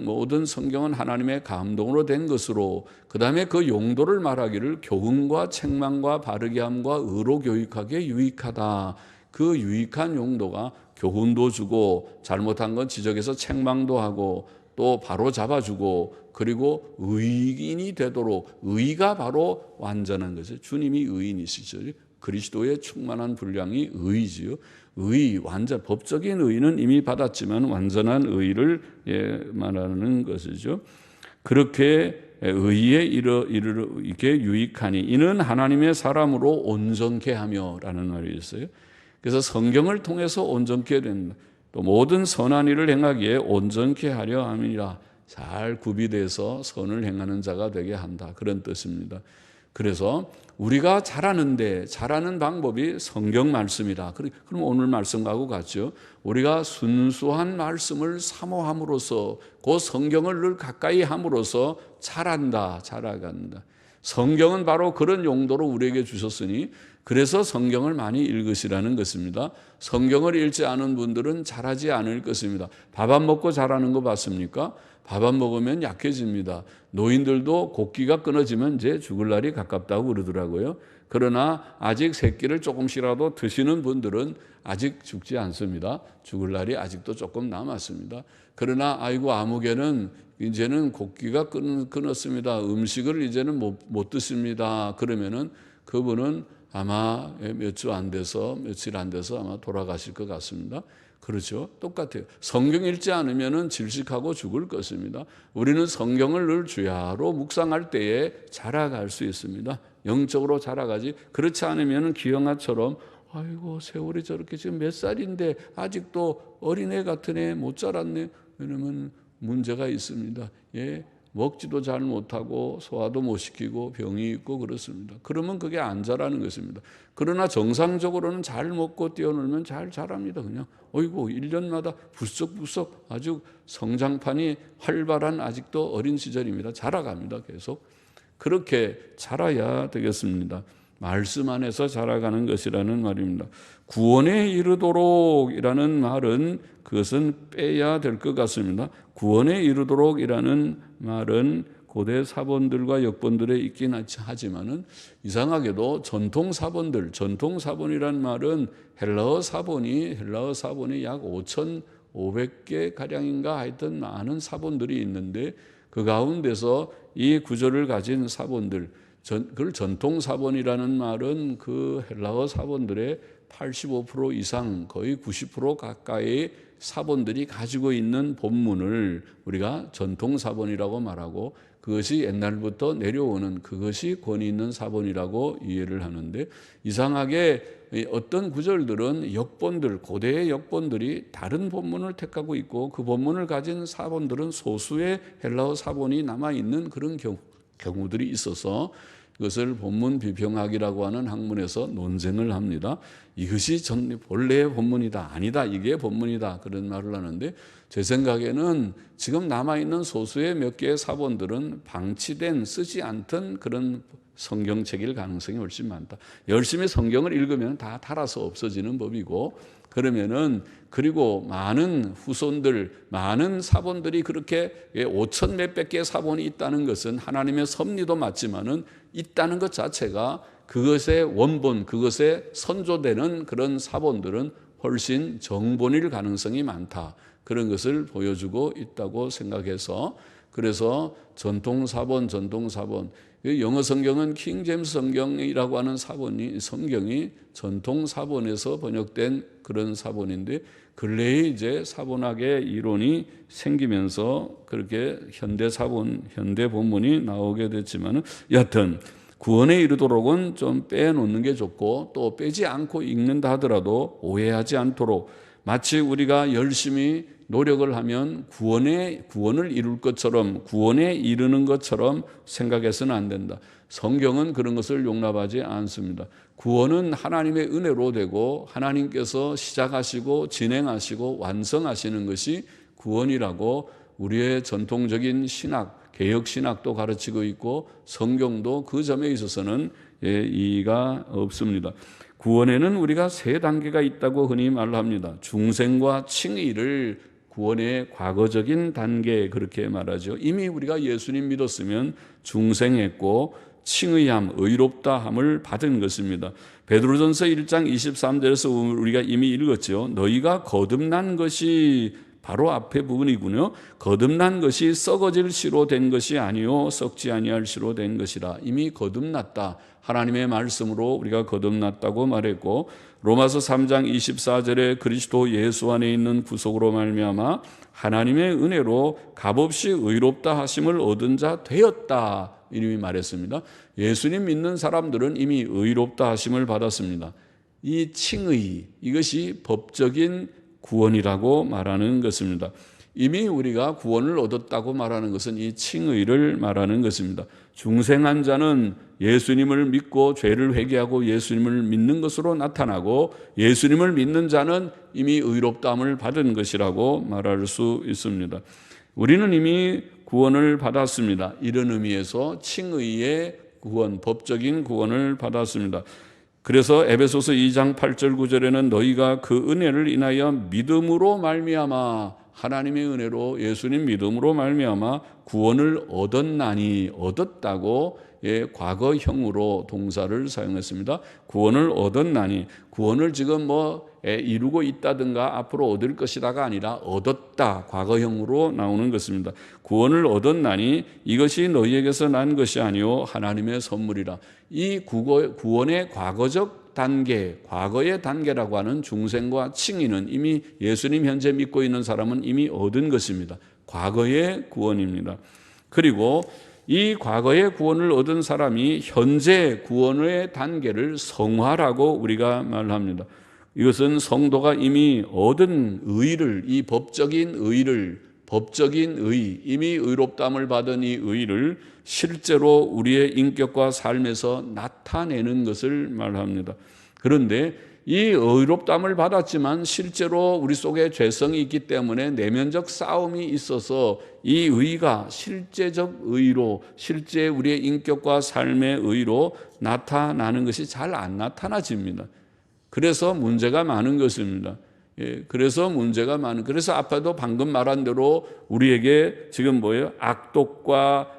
모든 성경은 하나님의 감동으로 된 것으로, 그 다음에 그 용도를 말하기를 교훈과 책망과 바르게 함과 의로 교육하기에 유익하다. 그 유익한 용도가 교훈도 주고 잘못한 건 지적해서 책망도 하고 또 바로 잡아주고, 그리고 의인이 되도록, 의가 바로 완전한 것이죠. 주님이 의인이시죠. 그리스도의 충만한 분량이 의지요. 완전 법적인 의는 이미 받았지만 완전한 의를 말하는 것이죠. 그렇게 의에 이르게 유익하니 이는 하나님의 사람으로 온전케 하며라는 말이 있어요. 그래서 성경을 통해서 온전케 된다. 또 모든 선한 일을 행하기에 온전케 하려 함이라. 잘 구비돼서 선을 행하는 자가 되게 한다. 그런 뜻입니다. 그래서 우리가 자라는 방법이 성경 말씀이다. 그럼 오늘 말씀하고 같죠. 우리가 순수한 말씀을 사모함으로써 그 성경을 늘 가까이 함으로써 자라간다. 성경은 바로 그런 용도로 우리에게 주셨으니 그래서 성경을 많이 읽으시라는 것입니다. 성경을 읽지 않은 분들은 자라지 않을 것입니다. 밥 안 먹고 자라는 거 봤습니까? 밥 안 먹으면 약해집니다. 노인들도 곡기가 끊어지면 이제 죽을 날이 가깝다고 그러더라고요. 그러나 아직 새끼를 조금씩이라도 드시는 분들은 아직 죽지 않습니다. 죽을 날이 아직도 조금 남았습니다. 그러나 아무개는 이제는 곡기가 끊었습니다. 음식을 이제는 못 드십니다. 그러면은 그분은 아마 며칠 안 돼서 아마 돌아가실 것 같습니다. 그렇죠? 똑같아요. 성경 읽지 않으면 질식하고 죽을 것입니다. 우리는 성경을 늘 주야로 묵상할 때에 자라갈 수 있습니다. 영적으로 자라가지. 그렇지 않으면 기영아처럼 세월이 저렇게 지금 몇 살인데 아직도 어린애 같은 애 못 자랐네. 왜냐면 문제가 있습니다. 먹지도 잘 못하고 소화도 못 시키고 병이 있고 그렇습니다. 그러면 그게 안 자라는 것입니다. 그러나 정상적으로는 잘 먹고 뛰어놀면 잘 자랍니다. 그냥 1년마다 부쩍부쩍 아주 성장판이 활발한 아직도 어린 시절입니다. 자라갑니다. 계속. 그렇게 자라야 되겠습니다. 말씀 안에서 자라가는 것이라는 말입니다. 구원에 이르도록이라는 말은 그것은 빼야 될 것 같습니다. 구원에 이르도록이라는 말은 고대 사본들과 역본들에 있긴 하지만은 이상하게도 전통 사본이란 말은 헬라어 사본이 약 5,500개 가량인가 하여튼 많은 사본들이 있는데 그 가운데서 이 구절을 가진 사본들, 그걸 전통 사본이라는 말은 그 헬라어 사본들의 85% 이상 거의 90% 가까이 사본들이 가지고 있는 본문을 우리가 전통 사본이라고 말하고, 그것이 옛날부터 내려오는 그것이 권위 있는 사본이라고 이해를 하는데, 이상하게 어떤 구절들은 역본들, 고대의 역본들이 다른 본문을 택하고 있고, 그 본문을 가진 사본들은 소수의 헬라어 사본이 남아있는 그런 경우들이 있어서 그것을 본문 비평학이라고 하는 학문에서 논쟁을 합니다. 이것이 본래의 본문이다, 아니다, 이게 본문이다, 그런 말을 하는데, 제 생각에는 지금 남아있는 소수의 몇 개의 사본들은 방치된, 쓰지 않던 그런 성경책일 가능성이 훨씬 많다. 열심히 성경을 읽으면 다 닳아서 없어지는 법이고, 그러면은 그리고 많은 후손들, 많은 사본들이 그렇게 5천 몇백 개의 사본이 있다는 것은 하나님의 섭리도 맞지만은 있다는 것 자체가 그것의 원본, 그것에 선조되는 그런 사본들은 훨씬 정본일 가능성이 많다, 그런 것을 보여주고 있다고 생각해서, 그래서 전통사본, 영어 성경은 킹 제임스 성경이라고 하는 성경이 전통사본에서 번역된 그런 사본인데, 근래에 이제 사본학의 이론이 생기면서 그렇게 현대 본문이 나오게 됐지만은, 여하튼 구원에 이르도록은 좀 빼놓는 게 좋고, 또 빼지 않고 읽는다 하더라도 오해하지 않도록, 마치 우리가 열심히 노력을 하면 구원을 이룰 것처럼, 구원에 이르는 것처럼 생각해서는 안 된다. 성경은 그런 것을 용납하지 않습니다. 구원은 하나님의 은혜로 되고, 하나님께서 시작하시고 진행하시고 완성하시는 것이 구원이라고 우리의 전통적인 신학, 개혁신학도 가르치고 있고, 성경도 그 점에 있어서는 이의가 없습니다. 구원에는 우리가 세 단계가 있다고 흔히 말합니다. 중생과 칭의를 구원의 과거적인 단계, 그렇게 말하죠. 이미 우리가 예수님 믿었으면 중생했고 칭의함, 의롭다함을 받은 것입니다. 베드로전서 1장 23절에서 우리가 이미 읽었죠. 너희가 거듭난 것이, 바로 앞에 부분이군요. 거듭난 것이 썩어질 씨로 된 것이 아니요 썩지 아니할 씨로 된 것이라. 이미 거듭났다, 하나님의 말씀으로 우리가 거듭났다고 말했고, 로마서 3장 24절에 그리스도 예수 안에 있는 구속으로 말미암아 하나님의 은혜로 값없이 의롭다 하심을 얻은 자 되었다, 이름이 말했습니다. 예수님 믿는 사람들은 이미 의롭다 하심을 받았습니다. 이 칭의, 이것이 법적인 구원이라고 말하는 것입니다. 이미 우리가 구원을 얻었다고 말하는 것은 이 칭의를 말하는 것입니다. 중생한 자는 예수님을 믿고 죄를 회개하고 예수님을 믿는 것으로 나타나고, 예수님을 믿는 자는 이미 의롭다함을 받은 것이라고 말할 수 있습니다. 우리는 이미 구원을 받았습니다. 이런 의미에서 칭의의 구원, 법적인 구원을 받았습니다. 그래서 에베소서 2장 8절 9절에는 너희가 그 은혜를 인하여 믿음으로 말미암아, 하나님의 은혜로 예수님 믿음으로 말미암아 구원을 얻었나니, 얻었다고 과거형으로 동사를 사용했습니다. 구원을 얻었나니, 구원을 지금 이루고 있다든가 앞으로 얻을 것이다가 아니라 얻었다, 과거형으로 나오는 것입니다. 구원을 얻었나니 이것이 너희에게서 난 것이 아니요 하나님의 선물이라. 이 구원의 과거적 단계, 과거의 단계라고 하는 중생과 칭의는 이미 예수님 현재 믿고 있는 사람은 이미 얻은 것입니다. 과거의 구원입니다. 그리고 이 과거의 구원을 얻은 사람이 현재 구원의 단계를 성화라고 우리가 말합니다. 이것은 성도가 이미 얻은 의를, 이 법적인 의를, 이미 의롭다함을 받은 이 의를 실제로 우리의 인격과 삶에서 나타내는 것을 말합니다. 그런데 이 의롭다함을 받았지만 실제로 우리 속에 죄성이 있기 때문에 내면적 싸움이 있어서 이 의가 실제적 의로, 실제 우리의 인격과 삶의 의로 나타나는 것이 잘 안 나타나집니다. 그래서 문제가 많은 것입니다. 그래서 아빠도 방금 말한 대로 우리에게 지금 악독과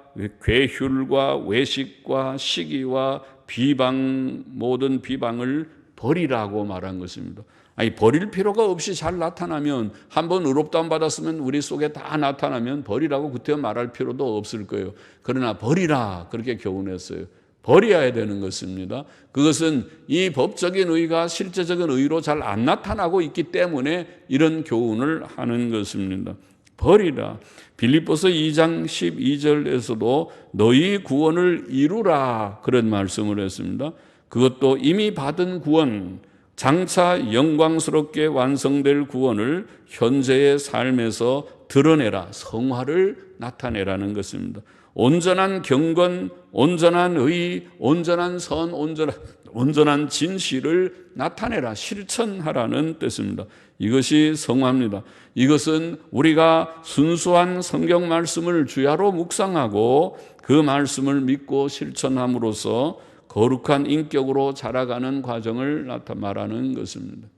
괴휼과 외식과 시기와 비방, 모든 비방을 버리라고 말한 것입니다. 아니, 버릴 필요가 없이 잘 나타나면, 한번 의롭다함 받았으면 우리 속에 다 나타나면 버리라고 그때 말할 필요도 없을 거예요. 그러나 버리라, 그렇게 교훈했어요. 버려야 되는 것입니다. 그것은 이 법적인 의가 실제적인 의로 잘 안 나타나고 있기 때문에 이런 교훈을 하는 것입니다. 버리라. 빌립보서 2장 12절에서도 너희 구원을 이루라 그런 말씀을 했습니다. 그것도 이미 받은 구원, 장차 영광스럽게 완성될 구원을 현재의 삶에서 드러내라. 성화를 나타내라는 것입니다. 온전한 경건, 온전한 의, 온전한 선, 온전한 진실을 나타내라, 실천하라는 뜻입니다. 이것이 성화입니다. 이것은 우리가 순수한 성경 말씀을 주야로 묵상하고 그 말씀을 믿고 실천함으로써 거룩한 인격으로 자라가는 과정을 말하는 것입니다.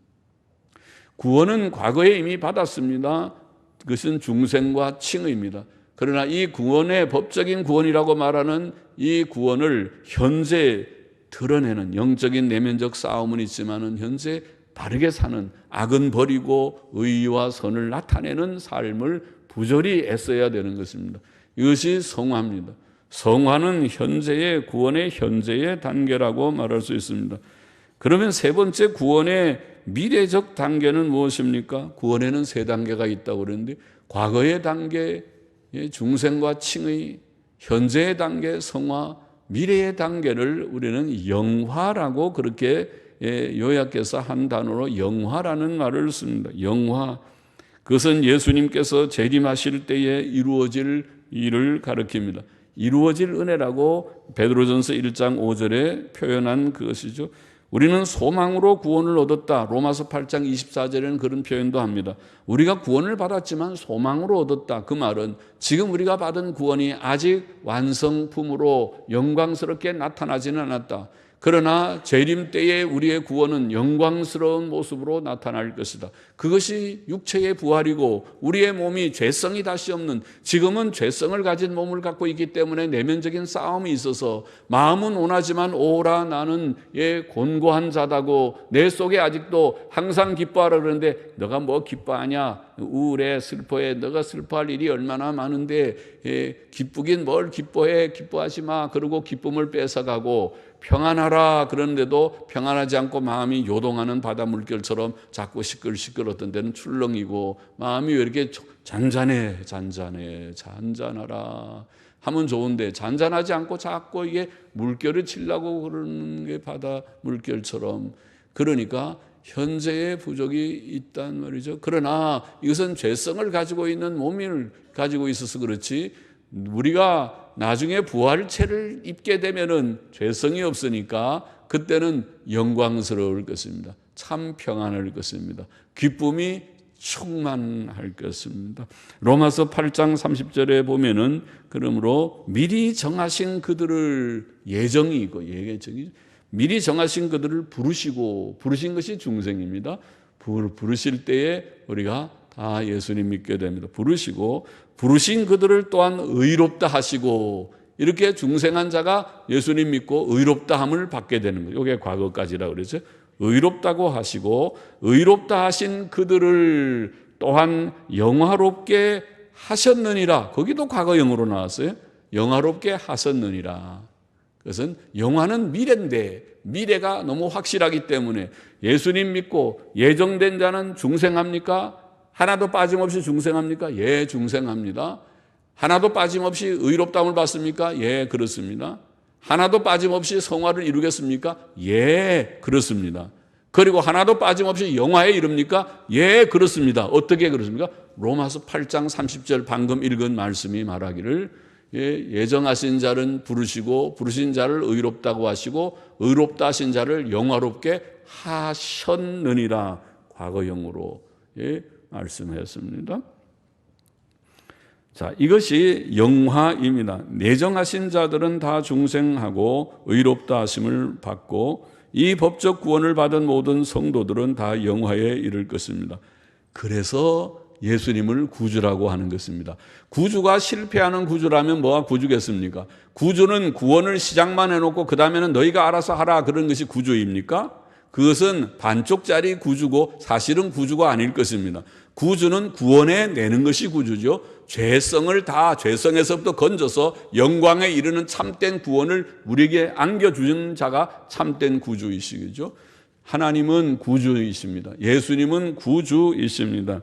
구원은 과거에 이미 받았습니다. 그것은 중생과 칭의입니다. 그러나 이 구원의 법적인 구원이라고 말하는 이 구원을 현재 드러내는 영적인 내면적 싸움은 있지만은 현재 바르게 사는, 악은 버리고 의와 선을 나타내는 삶을 부절히 애써야 되는 것입니다. 이것이 성화입니다. 성화는 현재의 구원의 현재의 단계라고 말할 수 있습니다. 그러면 세 번째 구원의 미래적 단계는 무엇입니까? 구원에는 세 단계가 있다고 그러는데 과거의 단계, 중생과 칭의, 현재의 단계, 성화, 미래의 단계를 우리는 영화라고 그렇게 요약해서 한 단어로 영화라는 말을 씁니다. 영화. 그것은 예수님께서 재림하실 때에 이루어질 일을 가리킵니다. 이루어질 은혜라고 베드로전서 1장 5절에 표현한 그것이죠. 우리는 소망으로 구원을 얻었다. 로마서 8장 24절에는 그런 표현도 합니다. 우리가 구원을 받았지만 소망으로 얻었다. 그 말은 지금 우리가 받은 구원이 아직 완성품으로 영광스럽게 나타나지는 않았다. 그러나 재림 때에 우리의 구원은 영광스러운 모습으로 나타날 것이다. 그것이 육체의 부활이고 우리의 몸이 죄성이 다시 없는, 지금은 죄성을 가진 몸을 갖고 있기 때문에 내면적인 싸움이 있어서 마음은 원하지만 오라 나는 곤고한 자다고 내 속에 아직도 항상 기뻐하라 그러는데 너가 뭐 기뻐하냐, 우울해, 슬퍼해, 너가 슬퍼할 일이 얼마나 많은데 기쁘긴 뭘 기뻐해, 기뻐하지 마. 그러고 기쁨을 뺏어가고 평안하라 그러는데도 평안하지 않고 마음이 요동하는 바다 물결처럼 자꾸 시끌시끌 어떤 데는 출렁이고 마음이 왜 이렇게 잔잔하라 하면 좋은데 잔잔하지 않고 자꾸 이게 물결을 치려고 그러는 게 바다 물결처럼, 그러니까 현재의 부족이 있단 말이죠. 그러나 이것은 죄성을 가지고 있는 몸을 가지고 있어서 그렇지 우리가 나중에 부활체를 입게 되면은 죄성이 없으니까 그때는 영광스러울 것입니다. 참 평안할 것입니다. 기쁨이 충만할 것입니다. 로마서 8장 30절에 보면은 그러므로 미리 정하신 그들을 미리 정하신 그들을 부르신 것이 중생입니다. 부르실 때에 우리가 다 예수님 믿게 됩니다. 부르신 그들을 또한 의롭다 하시고, 이렇게 중생한 자가 예수님 믿고 의롭다 함을 받게 되는 거예요. 이게 과거까지라고 그러죠. 의롭다고 하시고 의롭다 하신 그들을 또한 영화롭게 하셨느니라. 거기도 과거형으로 나왔어요. 영화롭게 하셨느니라. 그것은 영화는 미래인데 미래가 너무 확실하기 때문에 예수님 믿고 예정된 자는 중생합니까? 하나도 빠짐없이 중생합니까? 예, 중생합니다. 하나도 빠짐없이 의롭다함을 받습니까? 예, 그렇습니다. 하나도 빠짐없이 성화를 이루겠습니까? 예, 그렇습니다. 그리고 하나도 빠짐없이 영화에 이릅니까? 예, 그렇습니다. 어떻게 그렇습니까? 로마서 8장 30절 방금 읽은 말씀이 말하기를 예정하신 자는 부르시고 부르신 자를 의롭다고 하시고 의롭다 하신 자를 영화롭게 하셨느니라. 과거형으로 말씀하였습니다. 자, 이것이 영화입니다. 내정하신 자들은 다 중생하고 의롭다 하심을 받고 이 법적 구원을 받은 모든 성도들은 다 영화에 이를 것입니다. 그래서 예수님을 구주라고 하는 것입니다. 구주가 실패하는 구주라면 뭐가 구주겠습니까? 구주는 구원을 시작만 해놓고 그 다음에는 너희가 알아서 하라 그런 것이 구주입니까? 그것은 반쪽짜리 구주고 사실은 구주가 아닐 것입니다. 구주는 구원해 내는 것이 구주죠. 죄성을 다 죄성에서부터 건져서 영광에 이르는 참된 구원을 우리에게 안겨주는 자가 참된 구주이시죠. 하나님은 구주이십니다. 예수님은 구주이십니다.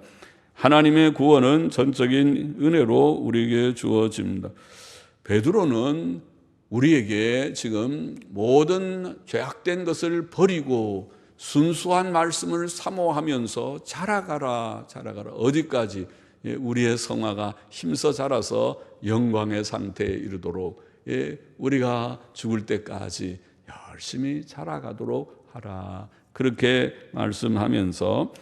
하나님의 구원은 전적인 은혜로 우리에게 주어집니다. 베드로는 우리에게 지금 모든 죄악된 것을 버리고 순수한 말씀을 사모하면서 자라가라. 어디까지? 우리의 성화가 힘써 자라서 영광의 상태에 이르도록 우리가 죽을 때까지 열심히 자라가도록 하라. 그렇게 말씀하면서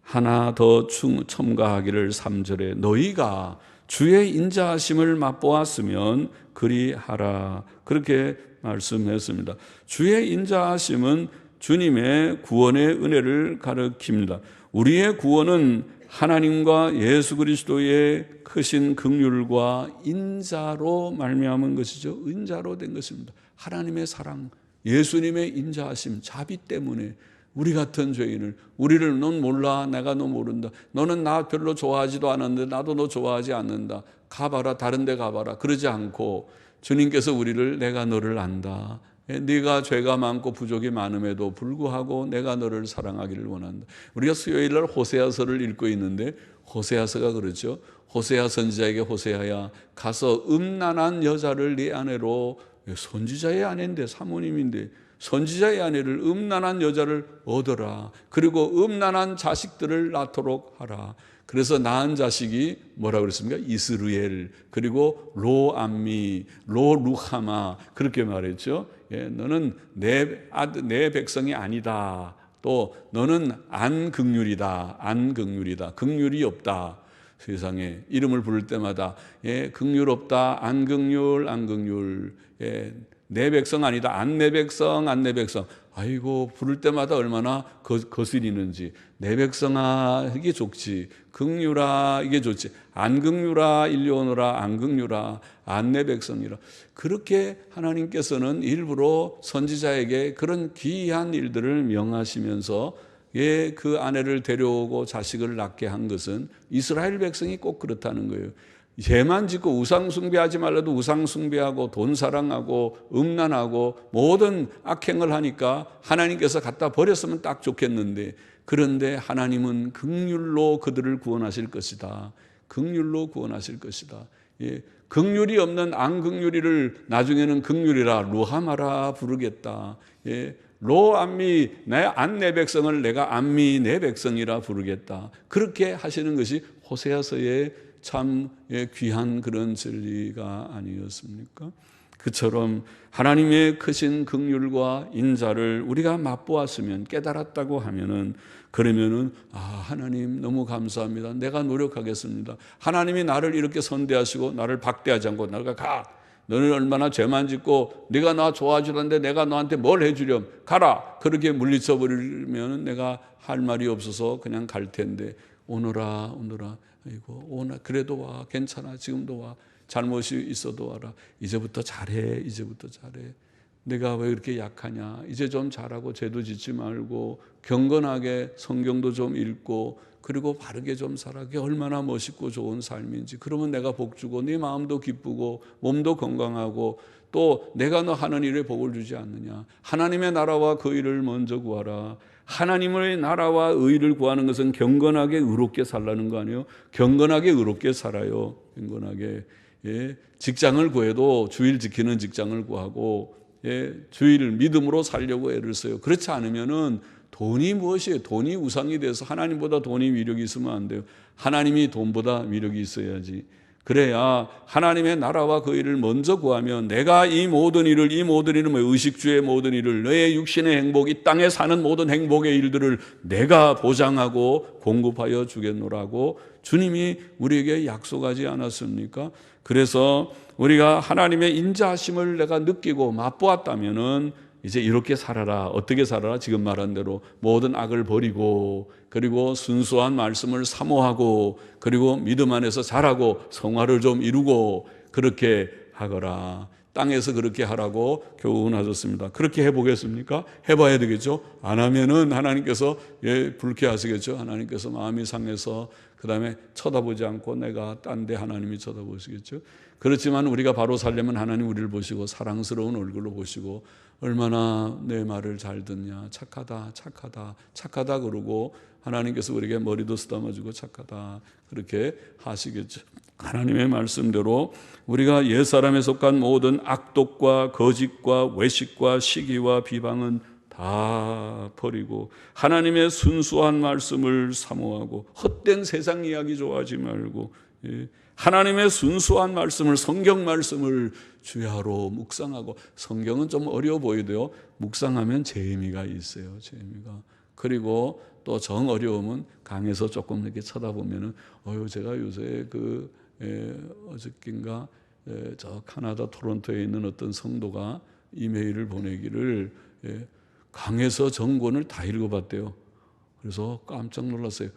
하나 더 첨가하기를 3절에 너희가 주의 인자하심을 맛보았으면 그리하라. 그렇게 말씀했습니다. 주의 인자하심은 주님의 구원의 은혜를 가리킵니다. 우리의 구원은 하나님과 예수 그리스도의 크신 긍휼과 인자로 말미암은 것이죠. 인자로 된 것입니다. 하나님의 사랑, 예수님의 인자하심, 자비 때문에 우리 같은 죄인을, 우리를 넌 몰라, 내가 너 모른다, 너는 나 별로 좋아하지도 않았는데 나도 너 좋아하지 않는다, 가봐라, 다른 데 가봐라, 그러지 않고 주님께서 우리를 내가 너를 안다, 네가 죄가 많고 부족이 많음에도 불구하고 내가 너를 사랑하기를 원한다. 우리가 수요일날 호세아서를 읽고 있는데 호세아서가 그렇죠. 호세아 선지자에게 호세아야 가서 음란한 여자를 네 아내로, 선지자의 아내인데 사모님인데 선지자의 아내를, 음란한 여자를 얻어라. 그리고 음란한 자식들을 낳도록 하라. 그래서 낳은 자식이 뭐라고 그랬습니까? 이스루엘, 그리고 로암미, 로루하마, 그렇게 말했죠. 너는 내 백성이 아니다. 또 너는 안긍휼이다. 안긍휼이다. 긍휼이 없다. 세상에 이름을 부를 때마다 긍휼 없다. 안긍휼, 안긍휼. 내 백성 아니다. 안 내 백성, 안 내 백성. 아이고, 부를 때마다 얼마나 거슬리는지. 내 백성아, 이게 좋지. 긍휼아, 이게 좋지. 안 긍휼아, 일리 오너라. 안 긍휼아, 안 내 백성이라. 그렇게 하나님께서는 일부러 선지자에게 그런 귀한 일들을 명하시면서 그 아내를 데려오고 자식을 낳게 한 것은 이스라엘 백성이 꼭 그렇다는 거예요. 죄만 짓고 우상 숭배하지 말라도 우상 숭배하고 돈 사랑하고 음란하고 모든 악행을 하니까 하나님께서 갖다 버렸으면 딱 좋겠는데, 그런데 하나님은 긍휼로 그들을 구원하실 것이다. 긍휼로 구원하실 것이다. 긍휼이 없는 안긍휼이를 나중에는 긍휼이라 루하마라 부르겠다. 로암미 내 백성을 내가 암미 내 백성이라 부르겠다. 그렇게 하시는 것이 호세아서의 참 귀한 그런 진리가 아니었습니까? 그처럼 하나님의 크신 긍휼과 인자를 우리가 맛보았으면, 깨달았다고 하면은, 그러면은 하나님 너무 감사합니다. 내가 노력하겠습니다. 하나님이 나를 이렇게 선대하시고 나를 박대하지 않고 내가 가. 너는 얼마나 죄만 짓고 네가 나 좋아하지도 않는데 내가 너한테 뭘 해주렴. 가라. 그렇게 물리쳐 버리면 내가 할 말이 없어서 그냥 갈 텐데, 오너라. 아이고, 오나 그래도 와. 괜찮아. 지금도 와. 잘못이 있어도 와라. 이제부터 잘해. 내가 왜 이렇게 약하냐. 이제 좀 잘하고 죄도 짓지 말고 경건하게 성경도 좀 읽고 그리고 바르게 좀 살아. 그게 얼마나 멋있고 좋은 삶인지. 그러면 내가 복 주고 네 마음도 기쁘고 몸도 건강하고 또 내가 너 하는 일에 복을 주지 않느냐. 하나님의 나라와 그 일을 먼저 구하라. 하나님의 나라와 의를 구하는 것은 경건하게 의롭게 살라는 거 아니에요? 경건하게 의롭게 살아요. 경건하게. 직장을 구해도 주일 지키는 직장을 구하고 주일을 믿음으로 살려고 애를 써요. 그렇지 않으면은 돈이 무엇이에요? 돈이 우상이 돼서 하나님보다 돈이 위력이 있으면 안 돼요. 하나님이 돈보다 위력이 있어야지. 그래야 하나님의 나라와 그 일을 먼저 구하면 내가 이 모든 일을 의식주의 모든 일을, 너의 육신의 행복, 이 땅에 사는 모든 행복의 일들을 내가 보장하고 공급하여 주겠노라고 주님이 우리에게 약속하지 않았습니까? 그래서 우리가 하나님의 인자하심을 내가 느끼고 맛보았다면은 이제 이렇게 살아라. 어떻게 살아라? 지금 말한 대로 모든 악을 버리고 그리고 순수한 말씀을 사모하고 그리고 믿음 안에서 자라고 성화를 좀 이루고 그렇게 하거라. 땅에서 그렇게 하라고 교훈하셨습니다. 그렇게 해보겠습니까? 해봐야 되겠죠. 안 하면은 하나님께서 불쾌하시겠죠. 하나님께서 마음이 상해서 그 다음에 쳐다보지 않고 내가 딴 데 하나님이 쳐다보시겠죠. 그렇지만 우리가 바로 살려면 하나님 우리를 보시고 사랑스러운 얼굴로 보시고 얼마나 내 말을 잘 듣냐, 착하다 착하다 착하다 그러고 하나님께서 우리에게 머리도 쓰다마주고 착하다 그렇게 하시겠죠. 하나님의 말씀대로 우리가 옛사람에 속한 모든 악독과 거짓과 외식과 시기와 비방은 다 버리고 하나님의 순수한 말씀을 사모하고 헛된 세상 이야기 좋아하지 말고 하나님의 순수한 말씀을, 성경 말씀을 주야로 묵상하고, 성경은 좀 어려워 보이도요 묵상하면 재미가 있어요. 재미가. 그리고 또 정 어려우면 강에서 조금 이렇게 쳐다보면은 제가 요새 어저께인가 저 카나다 토론토에 있는 어떤 성도가 이메일을 보내기를 강에서 정권을 다 읽어봤대요. 그래서 깜짝 놀랐어요.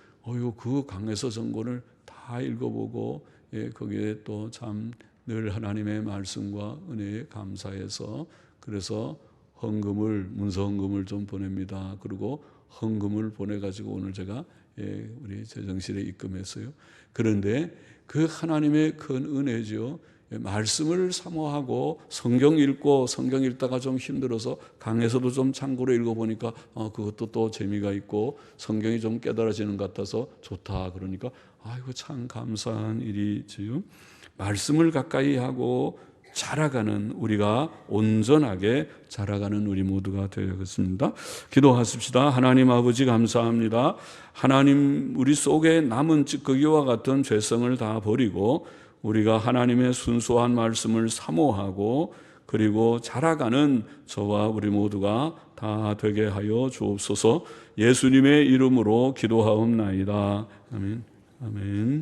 그 강에서 정권을 다 읽어보고 거기에 또 참 늘 하나님의 말씀과 은혜에 감사해서 그래서 문서 헌금을 좀 보냅니다. 그리고 헌금을 보내가지고 오늘 제가 우리 재정실에 입금했어요. 그런데 그 하나님의 큰 은혜죠. 말씀을 사모하고 성경 읽다가 좀 힘들어서 강에서도 좀 참고로 읽어보니까 그것도 또 재미가 있고 성경이 좀 깨달아지는 것 같아서 좋다. 그러니까 아이고 참 감사한 일이지요. 말씀을 가까이 하고 자라가는, 우리가 온전하게 자라가는 우리 모두가 되겠습니다. 기도하십시다. 하나님 아버지 감사합니다. 하나님, 우리 속에 남은 찌꺼기와 같은 죄성을 다 버리고 우리가 하나님의 순수한 말씀을 사모하고 그리고 자라가는 저와 우리 모두가 다 되게 하여 주옵소서. 예수님의 이름으로 기도하옵나이다. 아멘. 아멘.